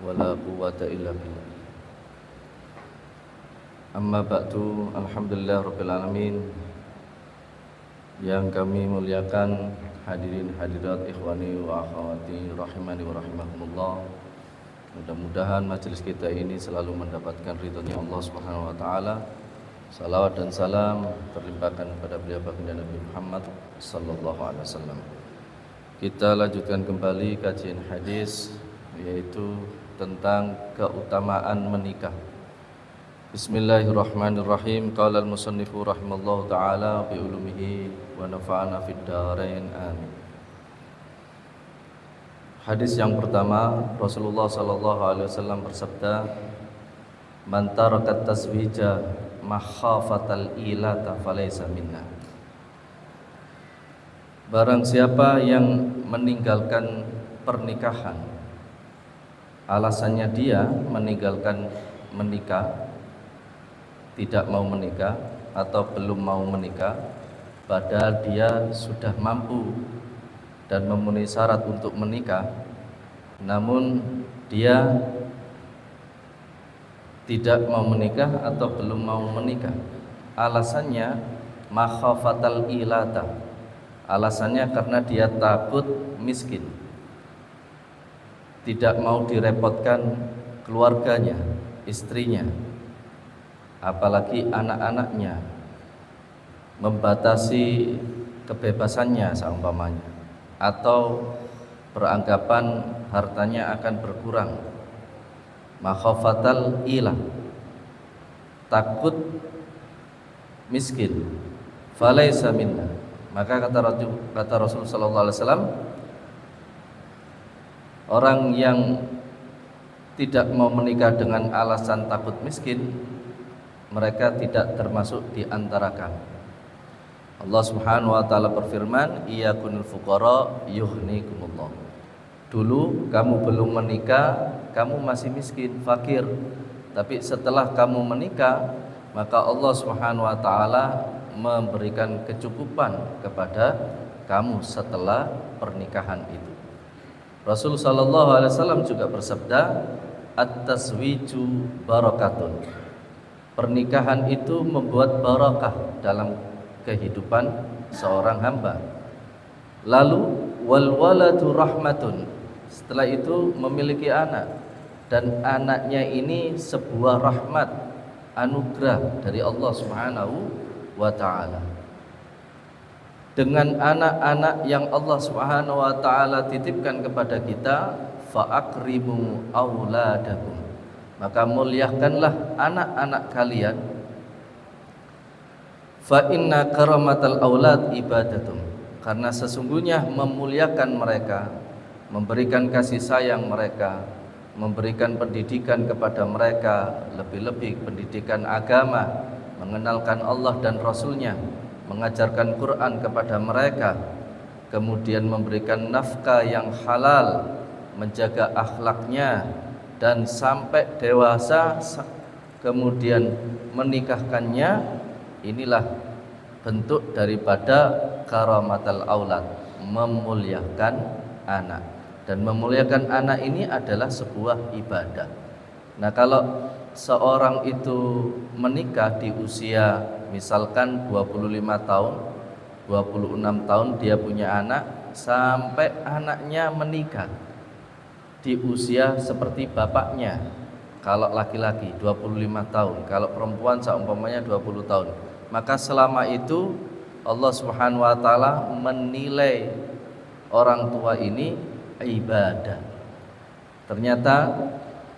wala quwwata illa billah. Amma ba'du, alhamdulillah rabbil alamin. Yang kami muliakan hadirin hadirat ikhwani wa akhwati rahimani wa rahimakumullah. Mudah-mudahan majelis kita ini selalu mendapatkan ridhonya Allah Subhanahu wa taala. Salawat dan salam terlimpahkan kepada beliau baginda Nabi Muhammad sallallahu alaihi wasallam. Kita lanjutkan kembali kajian hadis, yaitu tentang keutamaan menikah. Bismillahirrahmanirrahim. Qala al-musannifu rahimallahu taala bi ulumihi wa nafa'ana fid dharain amin. Hadis yang pertama, Rasulullah sallallahu alaihi wasallam bersabda, "Man taraka taswija makhafatal ilata falaysa minna." Barang siapa yang meninggalkan pernikahan, alasannya dia meninggalkan menikah, tidak mau menikah atau belum mau menikah, padahal dia sudah mampu dan memenuhi syarat untuk menikah, namun dia tidak mau menikah atau belum mau menikah. Alasannya makhafatal ilata. Alasannya karena dia takut miskin, tidak mau direpotkan keluarganya, istrinya, apalagi anak-anaknya, membatasi kebebasannya seumpamanya, atau beranggapan hartanya akan berkurang. Makhafatal ilah, takut miskin, falaysa minna. Maka kata Rasul sallallahu alaihi wasallam, orang yang tidak mau menikah dengan alasan takut miskin, mereka tidak termasuk di antara kami. Allah Subhanahu wa taala berfirman, "Iyakunul fuqara yughnikumullah." Dulu kamu belum menikah, kamu masih miskin, fakir. Tapi setelah kamu menikah, maka Allah Subhanahu wa taala memberikan kecukupan kepada kamu setelah pernikahan itu. Rasul sallallahu alaihi wasallam juga bersabda, "At-taswiju barakatun." Pernikahan itu membuat barakah dalam kehidupan seorang hamba. Lalu wal waladu rahmatun. Setelah itu memiliki anak, dan anaknya ini sebuah rahmat, anugerah dari Allah Subhanahu wa ta'ala. Dengan anak-anak yang Allah Subhanahu wa ta'ala titipkan kepada kita, fa'akrimu auladakum, maka muliakanlah anak-anak kalian. Fa inna karamatal aulad ibadatum, karena sesungguhnya memuliakan mereka, memberikan kasih sayang mereka, memberikan pendidikan kepada mereka, lebih-lebih pendidikan agama, mengenalkan Allah dan Rasulnya, mengajarkan Quran kepada mereka, kemudian memberikan nafkah yang halal, menjaga akhlaknya, dan sampai dewasa kemudian menikahkannya. Inilah bentuk daripada karamatul aulad, memuliakan anak. Dan memuliakan anak ini adalah sebuah ibadah. Nah, kalau seorang itu menikah di usia misalkan 25 tahun, 26 tahun dia punya anak, sampai anaknya menikah di usia seperti bapaknya. Kalau laki-laki 25 tahun, kalau perempuan seumpamanya 20 tahun, maka selama itu Allah Subhanahu wa taala menilai orang tua ini ibadah. Ternyata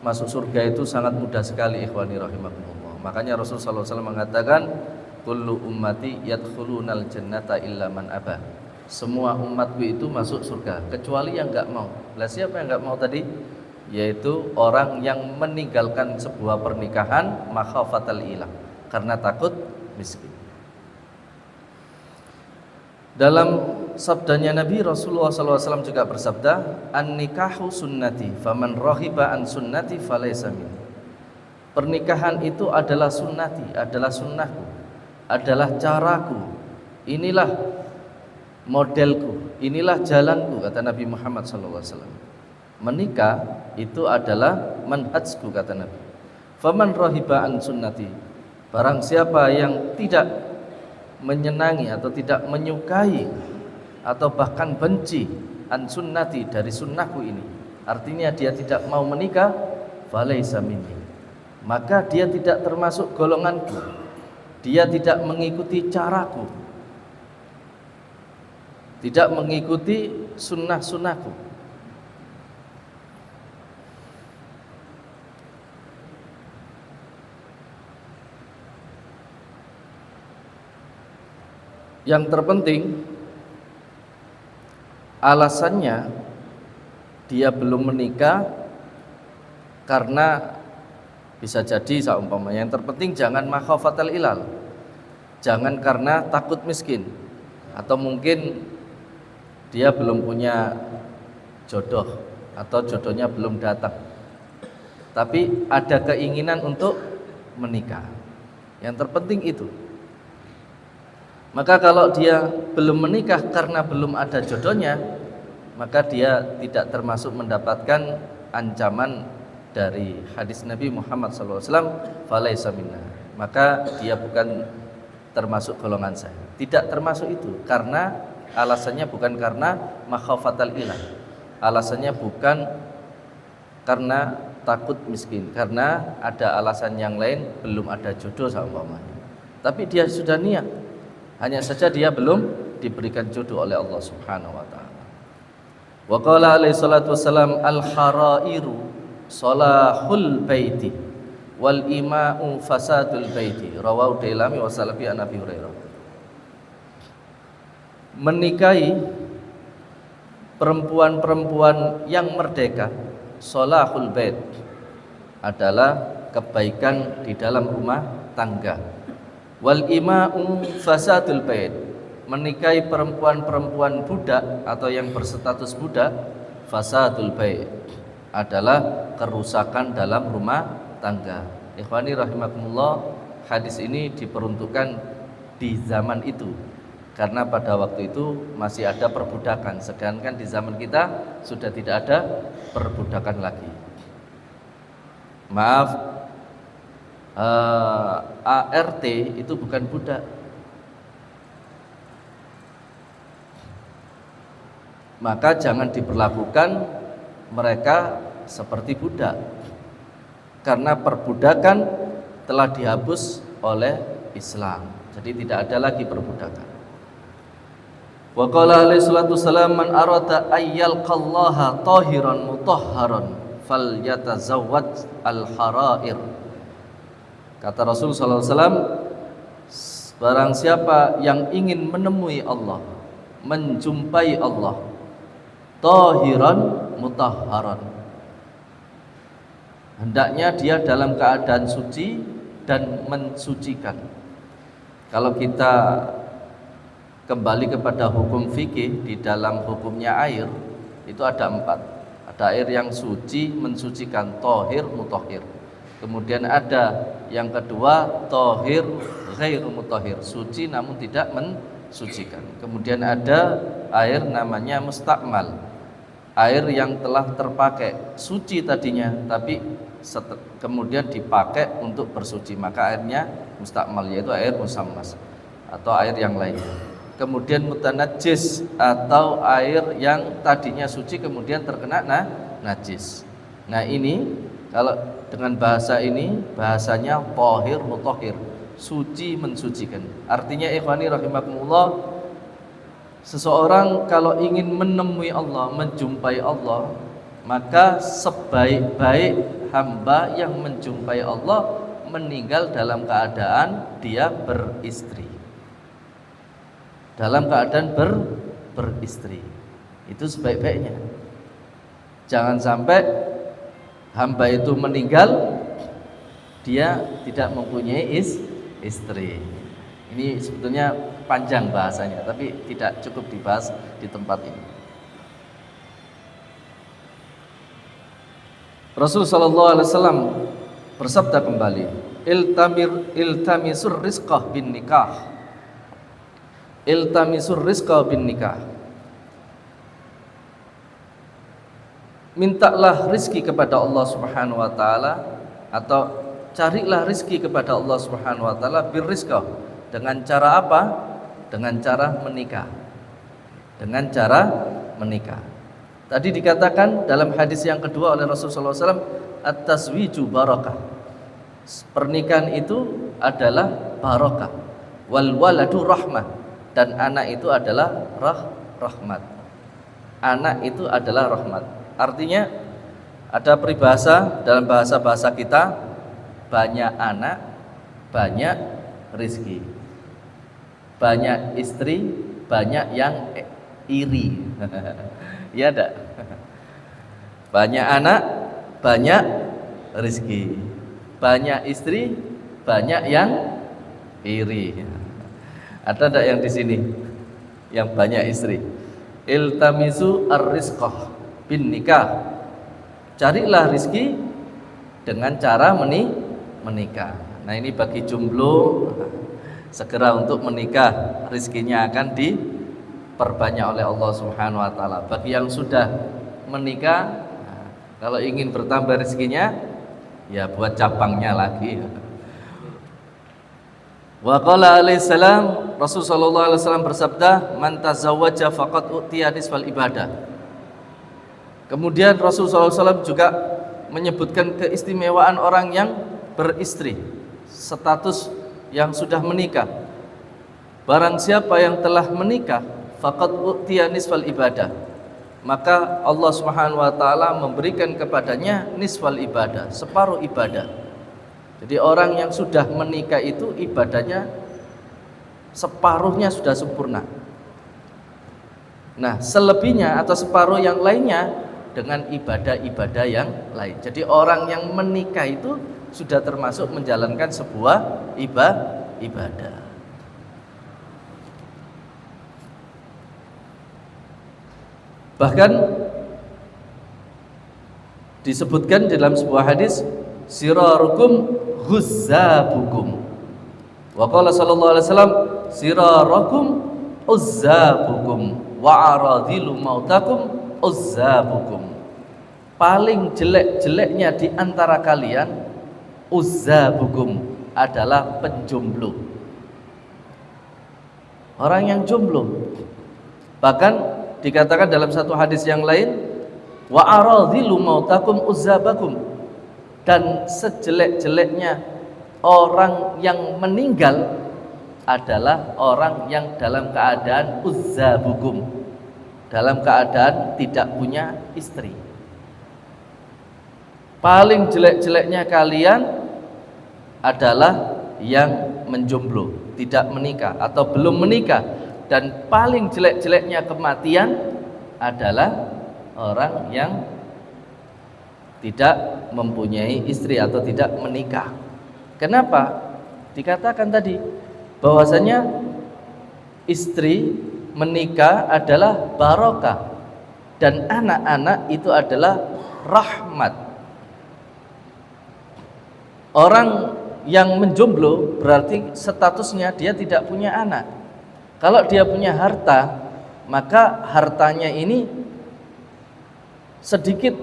masuk surga itu sangat mudah sekali, ikhwani rahimakumullah. Makanya Rasulullah SAW mengatakan, kullu ummati yadkhulunal jannata illa man aba. Semua umatku itu masuk surga kecuali yang enggak mau. Lah siapa yang enggak mau tadi? Yaitu orang yang meninggalkan sebuah pernikahan makhafatal ilah, karena takut miskin. Dalam sabdanya Nabi, Rasulullah SAW juga bersabda, "An-nikahu sunnati, faman rahiba an sunnati falaysa minni." Pernikahan itu adalah sunnati, adalah sunnahku, adalah caraku. Inilah modelku, inilah jalanku, kata Nabi Muhammad SAW. Menikah itu adalah manhajku, kata Nabi. Faman rahiba an sunnati, barang siapa yang tidak menyenangi atau tidak menyukai atau bahkan benci an sunnati, dari sunnahku ini, artinya dia tidak mau menikah, falaisa minni, maka dia tidak termasuk golonganku, dia tidak mengikuti caraku, tidak mengikuti sunnah-sunnahku. Yang terpenting, alasannya dia belum menikah karena bisa jadi seumpamanya, yang terpenting jangan makhafatal ilal, jangan karena takut miskin, atau mungkin dia belum punya jodoh atau jodohnya belum datang, tapi ada keinginan untuk menikah. Yang terpenting itu. Maka kalau dia belum menikah karena belum ada jodohnya, maka dia tidak termasuk mendapatkan ancaman dari hadis Nabi Muhammad SAW, falaisa minna, maka dia bukan termasuk golongan saya. Tidak termasuk itu karena alasannya bukan karena makhafatal ilah, alasannya bukan karena takut miskin, karena ada alasan yang lain, belum ada jodoh seumpamanya. Tapi dia sudah niat, hanya saja dia belum diberikan jodoh oleh Allah Subhanahu wa taala. Wa qala alaihi salatu wassalam, al-harairu salahul baiti wal ima'u fasadul baiti, rawahu Dailami wa salafi an Abi Hurairah. Menikahi perempuan-perempuan yang merdeka, salahul bait, adalah kebaikan di dalam rumah tangga. Wal ima'u fasadul bait, menikahi perempuan-perempuan budak atau yang berstatus budak, fasadul bait, adalah kerusakan dalam rumah tangga. Ikhwani rahimakumullah, hadis ini diperuntukkan di zaman itu karena pada waktu itu masih ada perbudakan, sedangkan di zaman kita sudah tidak ada perbudakan lagi. Maaf, ART itu bukan budak. Maka jangan diperlakukan mereka seperti budak, karena perbudakan telah dihapus oleh Islam. Jadi tidak ada lagi perbudakan. Wa qala alaihi salatu wassalam, man arada ayyalqallaha tahiran mutahharan falyatazawwaj al-harair. Kata Rasul sallallahu alaihi wasallam, barang siapa yang ingin menemui Allah, menjumpai Allah, tahiran mutahharan, hendaknya dia dalam keadaan suci dan mensucikan. Kalau kita kembali kepada hukum fikih, di dalam hukumnya air itu ada 4. Ada air yang suci, mensucikan, tahir, mutahhir. Kemudian ada yang kedua, tahir ghairu mutahhir, suci namun tidak mensucikan. Kemudian ada air namanya mustakmal, air yang telah terpakai, suci tadinya tapi kemudian dipakai untuk bersuci, maka airnya mustakmal, yaitu air musammas atau air yang lain. Kemudian mutanajjis, atau air yang tadinya suci kemudian terkena najis. Nah ini kalau dengan bahasa ini, bahasanya tahir mutahhir, suci mensucikan. Artinya ikhwani rahimakumullah, seseorang kalau ingin menemui Allah, menjumpai Allah, maka sebaik-baik hamba yang menjumpai Allah meninggal dalam keadaan dia beristri. Dalam keadaan beristri, itu sebaik-baiknya. Jangan sampai hamba itu meninggal dia tidak mempunyai istri. Ini sebetulnya panjang bahasanya, tapi tidak cukup dibahas di tempat ini. Rasul sallallahu alaihi wasallam bersabda kembali, iltamisur rizqah bin nikah. Iltamisur rizqah bin nikah. mintalah rizki kepada Allah Subhanahu wa taala, atau carilah rizki kepada Allah Subhanahu wa taala birrizqah. Dengan cara apa? Dengan cara menikah. Dengan cara menikah. Tadi dikatakan dalam hadis yang kedua oleh Rasulullah SAW, at-tazwiju barakah. Pernikahan itu adalah barakah. Wal waladu rahmah, dan anak itu adalah rahmat. Anak itu adalah rahmat. Artinya ada peribahasa dalam bahasa kita, banyak anak, banyak rizki. Banyak istri, banyak yang iri. Iya enggak? Banyak anak, banyak rizki. Banyak istri, banyak yang iri. Ada enggak yang di sini yang banyak istri? Iltamisu ar-rizqah bin nikah. Carilah rizki dengan cara menikah. Nah, ini bagi jomblo, segera untuk menikah, rizkinya akan diperbanyak oleh Allah Subhanahu wa taala. Bagi yang sudah menikah, kalau ingin bertambah rizkinya, ya buat cabangnya lagi. Wa qala alaihi salam, Rasul sallallahu alaihi wasallam bersabda, man tazawwaja faqad utiya nisfal ibadah. Kemudian Rasul sallallahu alaihi wasallam juga menyebutkan keistimewaan orang yang beristri, status yang sudah menikah. Barang siapa yang telah menikah, faqad utiya nisfal ibadah, maka Allah Subhanahu wa taala memberikan kepadanya nisfal ibadah, separuh ibadah. Jadi orang yang sudah menikah itu ibadahnya separuhnya sudah sempurna. Nah, selebihnya atau separuh yang lainnya dengan ibadah-ibadah yang lain. Jadi orang yang menikah itu sudah termasuk menjalankan sebuah ibadah. Bahkan disebutkan dalam sebuah hadis, sirarukum ghuzzabukum. Wa qala sallallahu alaihi wasallam, sirarukum uzzabukum wa aradhilu mautakum uzzabukum. Paling jelek-jeleknya di antara kalian, uzzabukum, adalah penjomblo. Orang yang jomblo. Bahkan dikatakan dalam satu hadis yang lain, wa aradhilu mautakum uzzabakum, dan sejelek-jeleknya orang yang meninggal adalah orang yang dalam keadaan uzzabukum, dalam keadaan tidak punya istri. Paling jelek-jeleknya kalian adalah yang menjomblo, tidak menikah atau belum menikah. Dan paling jelek-jeleknya kematian adalah orang yang tidak mempunyai istri atau tidak menikah. Kenapa? Dikatakan tadi bahwasanya istri menikah adalah barokah dan anak-anak itu adalah rahmat. Orang yang menjomblo berarti statusnya dia tidak punya anak. Kalau dia punya harta, maka hartanya ini sedikit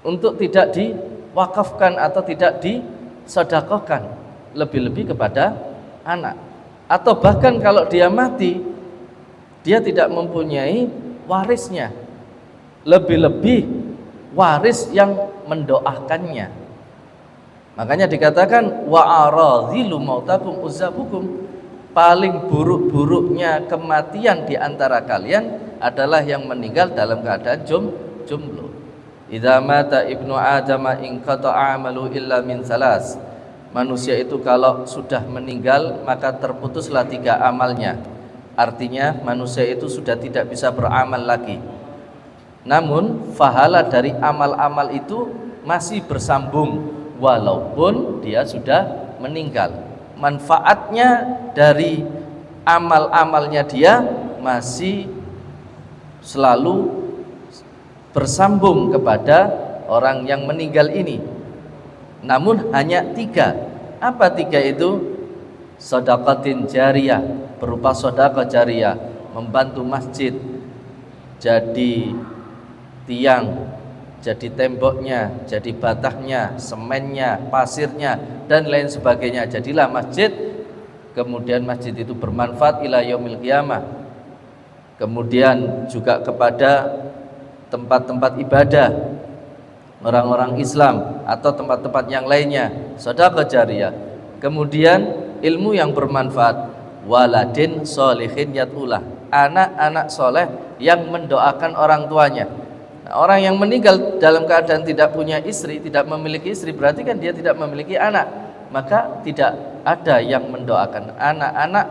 untuk tidak diwakafkan atau tidak disedekahkan, lebih-lebih kepada anak. Atau bahkan kalau dia mati, dia tidak mempunyai warisnya, lebih-lebih waris yang mendoakannya. Makanya dikatakan wa aradhilu mautakum uzzabukum, paling buruk-buruknya kematian di antara kalian adalah yang meninggal dalam keadaan jomblo. Idza mata ibnu adam inqata'a amalu illa min salas. Manusia itu kalau sudah meninggal maka terputuslah 3 amalnya. Artinya manusia itu sudah tidak bisa beramal lagi. Namun pahala dari amal-amal itu masih bersambung walaupun dia sudah meninggal. Manfaatnya dari amal-amalnya dia masih selalu bersambung kepada orang yang meninggal ini. Namun hanya 3. Apa 3 itu? Sedekatin jariyah, berupa sedekah jariyah, membantu masjid jadi tiang, jadi temboknya, jadi batahnya, semennya, pasirnya, dan lain sebagainya. Jadilah masjid. Kemudian masjid itu bermanfaat ila yaumil qiyamah. Kemudian juga kepada tempat-tempat ibadah orang-orang Islam atau tempat-tempat yang lainnya, sedekah jariyah. Kemudian ilmu yang bermanfaat, waladin sholihin yat'ulah, anak-anak soleh yang mendoakan orang tuanya. Nah, orang yang meninggal dalam keadaan tidak punya istri, tidak memiliki istri, berarti kan dia tidak memiliki anak. Maka tidak ada yang mendoakan anak-anak,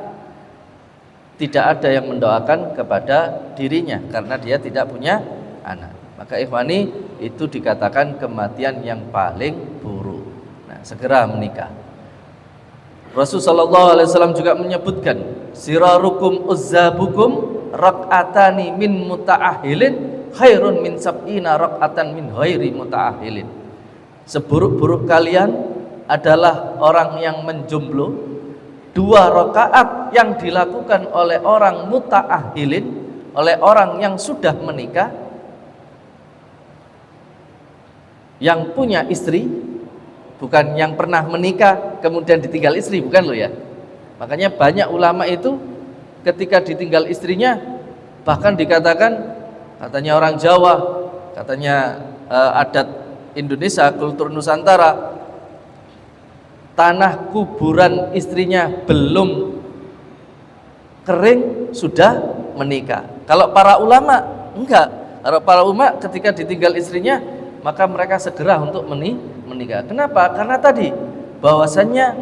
tidak ada yang mendoakan kepada dirinya karena dia tidak punya anak. Maka ikhwani, itu dikatakan kematian yang paling buruk. Nah, segera menikah. Rasulullah SAW juga menyebutkan, sirarukum uzzabukum rak'atani min muta'ahilin khairun min sab'ina rak'atan min ghairi muta'ahilin. Seburuk-buruk kalian adalah orang yang menjomblo, 2 rakaat yang dilakukan oleh orang muta'ahilin, oleh orang yang sudah menikah, yang punya istri, bukan yang pernah menikah kemudian ditinggal istri, bukan loh ya. Makanya banyak ulama itu ketika ditinggal istrinya, bahkan dikatakan, katanya orang Jawa, katanya adat Indonesia, kultur Nusantara, tanah kuburan istrinya belum kering sudah menikah. Kalau para ulama enggak. Kalau para ulama ketika ditinggal istrinya, maka mereka segera untuk menikah. Kenapa? Karena tadi bahwasannya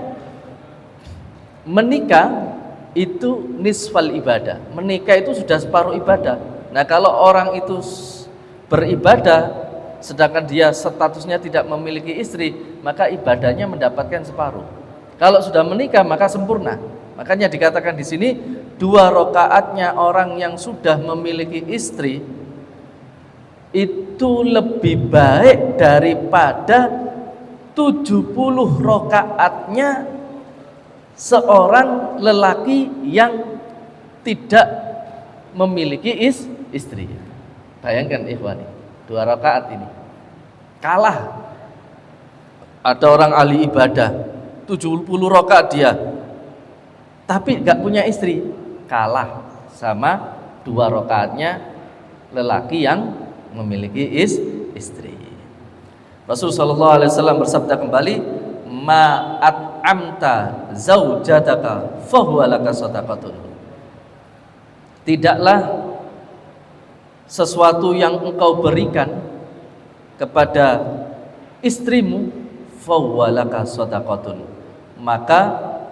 menikah itu nisfal ibadah. Menikah itu sudah separuh ibadah. Nah, kalau orang itu beribadah sedangkan dia statusnya tidak memiliki istri, maka ibadahnya mendapatkan separuh. Kalau sudah menikah maka sempurna. Makanya dikatakan di sini 2 rakaatnya orang yang sudah memiliki istri itu lebih baik daripada 70 rakaatnya seorang lelaki yang tidak memiliki istri. Bayangkan ikhwani, 2 rakaat ini kalah. Ada orang ahli ibadah 70 rakaat dia, tapi gak punya istri, kalah sama 2 rakaatnya lelaki yang memiliki istri. Rasulullah SAW bersabda kembali, ma'at amta zaujataka fahuwa laka shadaqatun. Tidaklah sesuatu yang engkau berikan kepada istrimu fahuwa laka shadaqatun, maka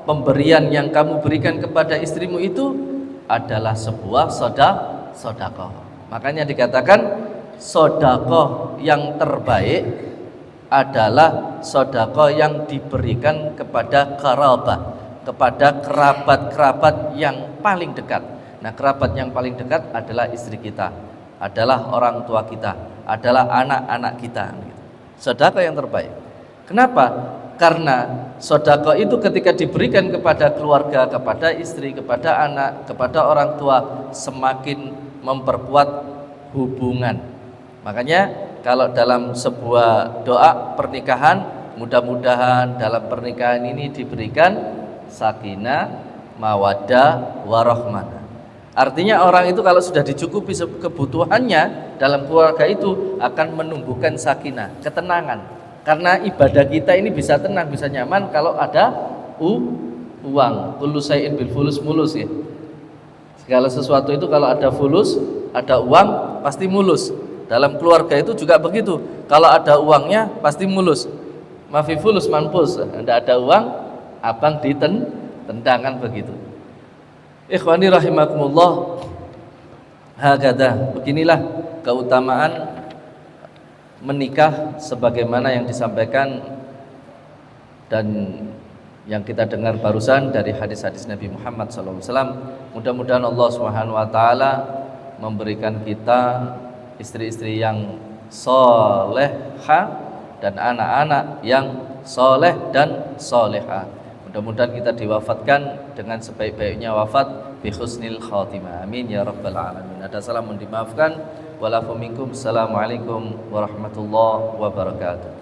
pemberian yang kamu berikan kepada istrimu itu adalah sebuah sedekah. Makanya dikatakan sedekah yang terbaik adalah sedekah yang diberikan kepada kerabat, kepada kerabat-kerabat yang paling dekat. Nah, kerabat yang paling dekat adalah istri kita, adalah orang tua kita, adalah anak-anak kita. Sedekah yang terbaik. Kenapa? Karena sedekah itu ketika diberikan kepada keluarga, kepada istri, kepada anak, kepada orang tua, semakin memperkuat hubungan. Makanya kalau dalam sebuah doa pernikahan, mudah-mudahan dalam pernikahan ini diberikan sakinah, mawaddah, warahmah. Artinya orang itu kalau sudah dicukupi kebutuhannya dalam keluarga itu akan menumbuhkan sakinah, ketenangan. Karena ibadah kita ini bisa tenang, bisa nyaman kalau ada uang. Kullu syai'in bil fulus mulus ya. Segala sesuatu itu kalau ada fulus, ada uang, pasti mulus. Dalam keluarga itu juga begitu. Kalau ada uangnya pasti mulus. Mafi fulus manpus. Tidak ada uang, abang ditendangkan begitu. Ikhwani rahimakumullah. Hakadah, beginilah keutamaan menikah sebagaimana yang disampaikan dan yang kita dengar barusan dari hadis-hadis Nabi Muhammad SAW. Mudah-mudahan Allah Subhanahu Wa Taala memberikan kita istri-istri yang solehah dan anak-anak yang soleh dan solehah. Mudah-mudahan kita diwafatkan dengan sebaik-baiknya wafat bi husnil khatimah. Amin ya rabbal alamin. Ada salah mohon dimaafkan. wal afu minkum. Assalamualaikum warahmatullahi wabarakatuh.